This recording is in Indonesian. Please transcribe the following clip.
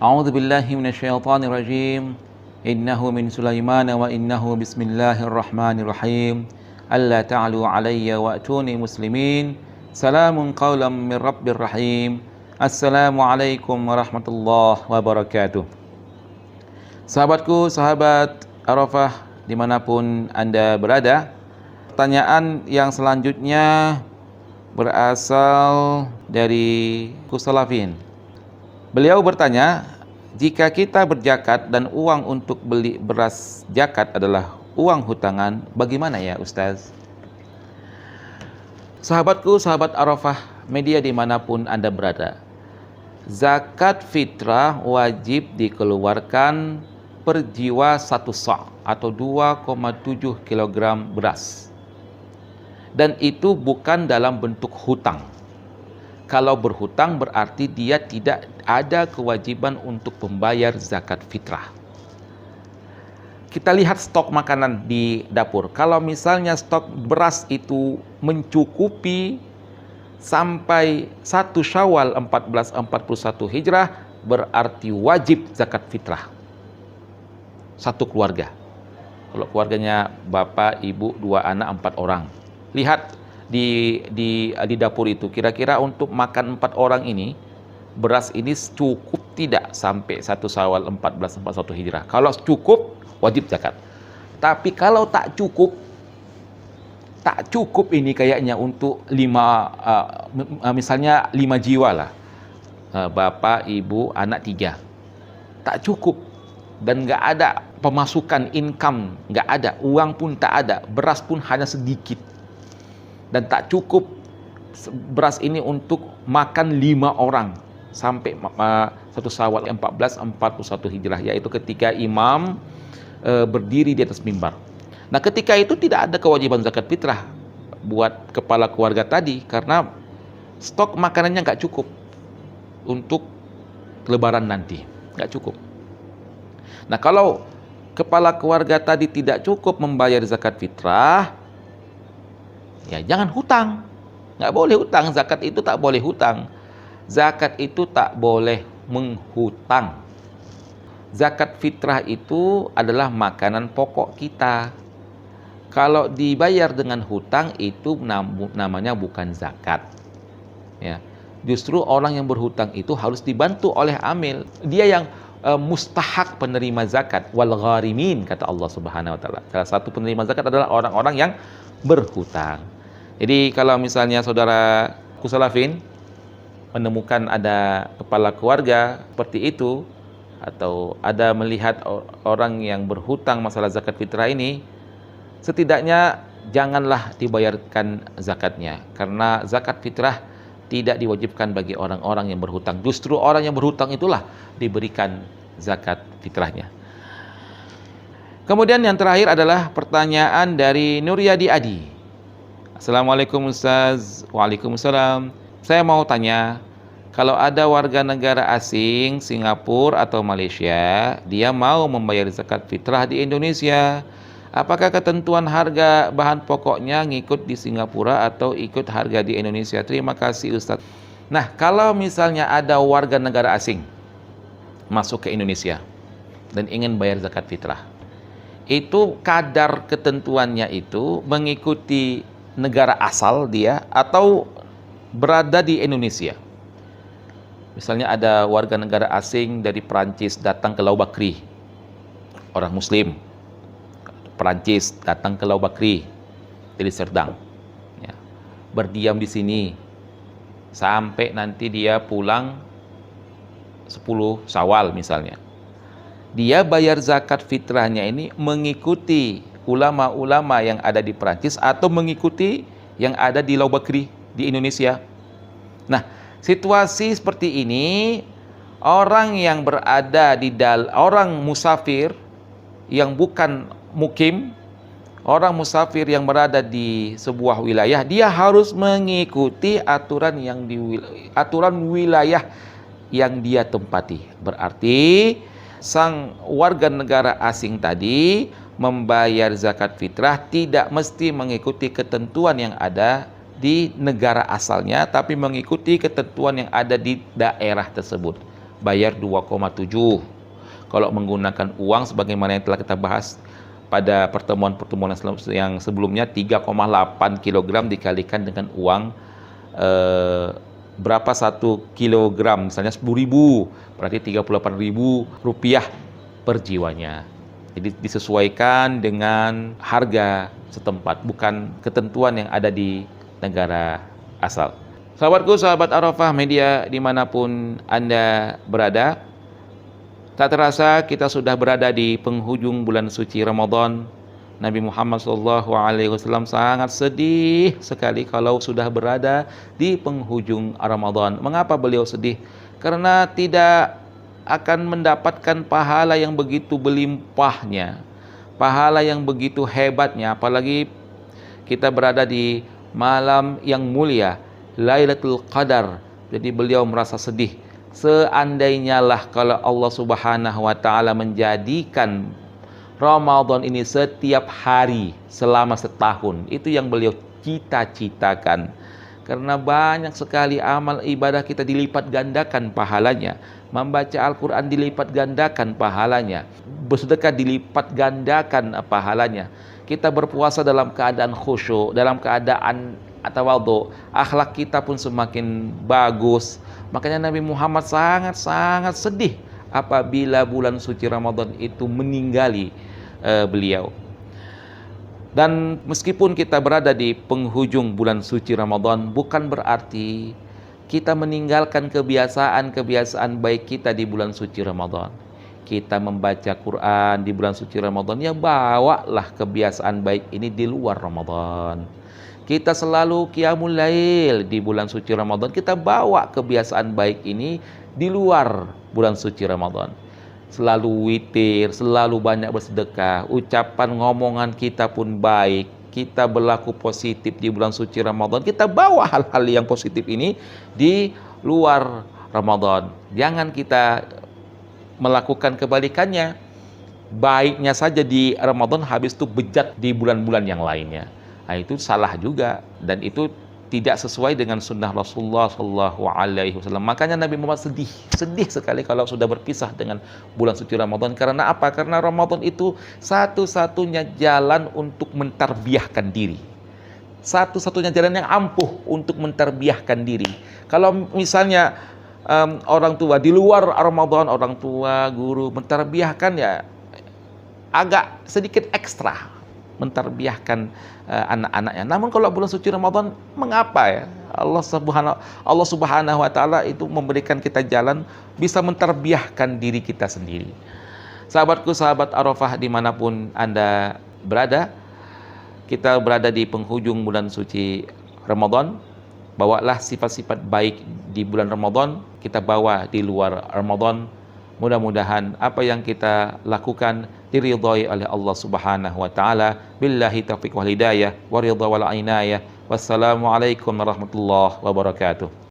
A'udzu billahi minasyaitonir rajim. Innahu min Sulaiman wa innahu bismillahirrahmanirrahim. Alla ta'alu 'alayya wa'tuni muslimin. Salamun qaulan min rabbir rahim. Assalamualaikum warahmatullahi wabarakatuh. Sahabatku, sahabat Arafah dimanapun Anda berada, pertanyaan yang selanjutnya berasal dari Kusalafin. Beliau bertanya, jika kita berzakat dan uang untuk beli beras zakat adalah uang hutangan, bagaimana ya Ustaz? Sahabatku, sahabat Arafah media dimanapun Anda berada, zakat fitrah wajib dikeluarkan per jiwa 1 sa' atau 2,7 kg beras. Dan itu bukan dalam bentuk hutang. Kalau berhutang berarti dia tidak ada kewajiban untuk membayar zakat fitrah. Kita lihat stok makanan di dapur. Kalau misalnya stok beras itu mencukupi sampai 1 Syawal 1441 Hijrah, berarti wajib zakat fitrah. Satu keluarga. Kalau keluarganya bapak, ibu, 2 anak, 4 orang. Lihat di dapur itu, kira-kira untuk makan 4 orang ini, beras ini cukup tidak sampai 1 Syawal 1441 Hijrah. Kalau cukup, wajib zakat. Tapi kalau tak cukup ini kayaknya untuk misalnya 5 jiwa lah, bapak, ibu, anak 3, tak cukup dan nggak ada pemasukan, income nggak ada, uang pun tak ada, beras pun hanya sedikit. Dan tak cukup beras ini untuk makan 5 orang sampai 1 Syawal 1441 Hijrah, yaitu ketika imam berdiri di atas mimbar. Nah, ketika itu tidak ada kewajiban zakat fitrah buat kepala keluarga tadi, karena stok makanannya nggak cukup untuk lebaran nanti, nggak cukup. Nah, kalau kepala keluarga tadi tidak cukup membayar zakat fitrah, ya jangan hutang. Nggak boleh hutang. Zakat itu tak boleh hutang. Zakat itu tak boleh menghutang. Zakat fitrah itu adalah makanan pokok kita. Kalau dibayar dengan hutang itu namanya bukan zakat. Ya. Justru orang yang berhutang itu harus dibantu oleh amil. Dia yang mustahak penerima zakat. Wal gharimin, kata Allah Subhanahu wa taala. Salah satu penerima zakat adalah orang-orang yang berhutang. Jadi kalau misalnya saudara Kusalafin menemukan ada kepala keluarga seperti itu, atau ada melihat orang yang berhutang masalah zakat fitrah ini, setidaknya janganlah dibayarkan zakatnya, karena zakat fitrah tidak diwajibkan bagi orang-orang yang berhutang. Justru orang yang berhutang itulah diberikan zakat fitrahnya. Kemudian yang terakhir adalah pertanyaan dari Nuryadi Adi. Assalamualaikum Ustaz. Waalaikumsalam. Saya mau tanya, kalau ada warga negara asing, Singapura atau Malaysia, dia mau membayar zakat fitrah di Indonesia, apakah ketentuan harga bahan pokoknya ngikut di Singapura atau ikut harga di Indonesia? Terima kasih Ustaz. Nah, kalau misalnya ada warga negara asing masuk ke Indonesia dan ingin bayar zakat fitrah, itu kadar ketentuannya itu mengikuti negara asal dia atau berada di Indonesia. Misalnya ada warga negara asing dari Perancis datang ke Lau Bakri, orang Muslim Perancis datang ke Lau Bakri dari Serdang, ya, berdiam di sini sampai nanti dia pulang 10 Syawal misalnya. Dia bayar zakat fitrahnya ini mengikuti ulama-ulama yang ada di Perancis atau mengikuti yang ada di Lau Bakri di Indonesia. Nah, situasi seperti ini, orang yang berada di orang musafir yang bukan mukim, orang musafir yang berada di sebuah wilayah, dia harus mengikuti aturan wilayah yang dia tempati. Berarti sang warga negara asing tadi membayar zakat fitrah tidak mesti mengikuti ketentuan yang ada di negara asalnya, tapi mengikuti ketentuan yang ada di daerah tersebut. bayar 2,7. Kalau menggunakan uang sebagaimana yang telah kita bahas pada pertemuan-pertemuan yang sebelumnya, 3,8 kilogram dikalikan dengan uang berapa 1 kilogram, misalnya 10.000, berarti 38.000 rupiah per jiwanya. Jadi disesuaikan dengan harga setempat, bukan ketentuan yang ada di negara asal. Sahabatku, sahabat Arafah Media dimanapun Anda berada, tak terasa kita sudah berada di penghujung bulan suci Ramadan. Nabi Muhammad SAW sangat sedih sekali kalau sudah berada di penghujung Ramadan. Mengapa beliau sedih? Karena tidak akan mendapatkan pahala yang begitu berlimpahnya, pahala yang begitu hebatnya, apalagi kita berada di malam yang mulia, Lailatul Qadar. Jadi beliau merasa sedih. Seandainya lah kalau Allah Subhanahu wa taala menjadikan Ramadan ini setiap hari selama setahun, itu yang beliau cita-citakan. Karena banyak sekali amal ibadah kita dilipat gandakan pahalanya. Membaca Al-Quran dilipat gandakan pahalanya. Bersedekah dilipat gandakan pahalanya. Kita berpuasa dalam keadaan khusyuk, dalam keadaan tawadhu, akhlak kita pun semakin bagus. Makanya Nabi Muhammad sangat sedih apabila bulan suci Ramadan itu meninggali beliau. Dan meskipun kita berada di penghujung bulan suci Ramadan, bukan berarti kita meninggalkan kebiasaan-kebiasaan baik kita di bulan suci Ramadan. Kita membaca Quran di bulan suci Ramadan, ya bawalah kebiasaan baik ini di luar Ramadan. Kita selalu qiyamul lail di bulan suci Ramadan, kita bawa kebiasaan baik ini di luar bulan suci Ramadan. Selalu witir, selalu banyak bersedekah, ucapan ngomongan kita pun baik, kita berlaku positif di bulan suci Ramadan, kita bawa hal-hal yang positif ini di luar Ramadan. Jangan kita melakukan kebalikannya, baiknya saja di Ramadan, habis itu bejat di bulan-bulan yang lainnya. Nah, itu salah juga, dan itu tidak sesuai dengan sunnah Rasulullah SAW. Makanya Nabi Muhammad sedih sekali kalau sudah berpisah dengan bulan suci Ramadan. Karena apa? Karena Ramadan itu satu-satunya jalan untuk mentarbiahkan diri, satu-satunya jalan yang ampuh untuk mentarbiahkan diri. Kalau misalnya orang tua di luar Ramadan, orang tua, guru mentarbiahkan, ya agak sedikit ekstra mentarbiahkan anak-anaknya. Namun kalau bulan suci Ramadan, mengapa ya? Allah Subhanahu wa taala itu memberikan kita jalan bisa mentarbiahkan diri kita sendiri. Sahabatku, sahabat Arafah dimanapun Anda berada, kita berada di penghujung bulan suci Ramadan. Bawalah sifat-sifat baik di bulan Ramadan, kita bawa di luar Ramadan. Mudah-mudahan apa yang kita lakukan diridhai oleh Allah Subhanahu wa taala. Billahi taufiq wal hidayah wa ridha wal inayah. Wassalamualaikum warahmatullahi wabarakatuh.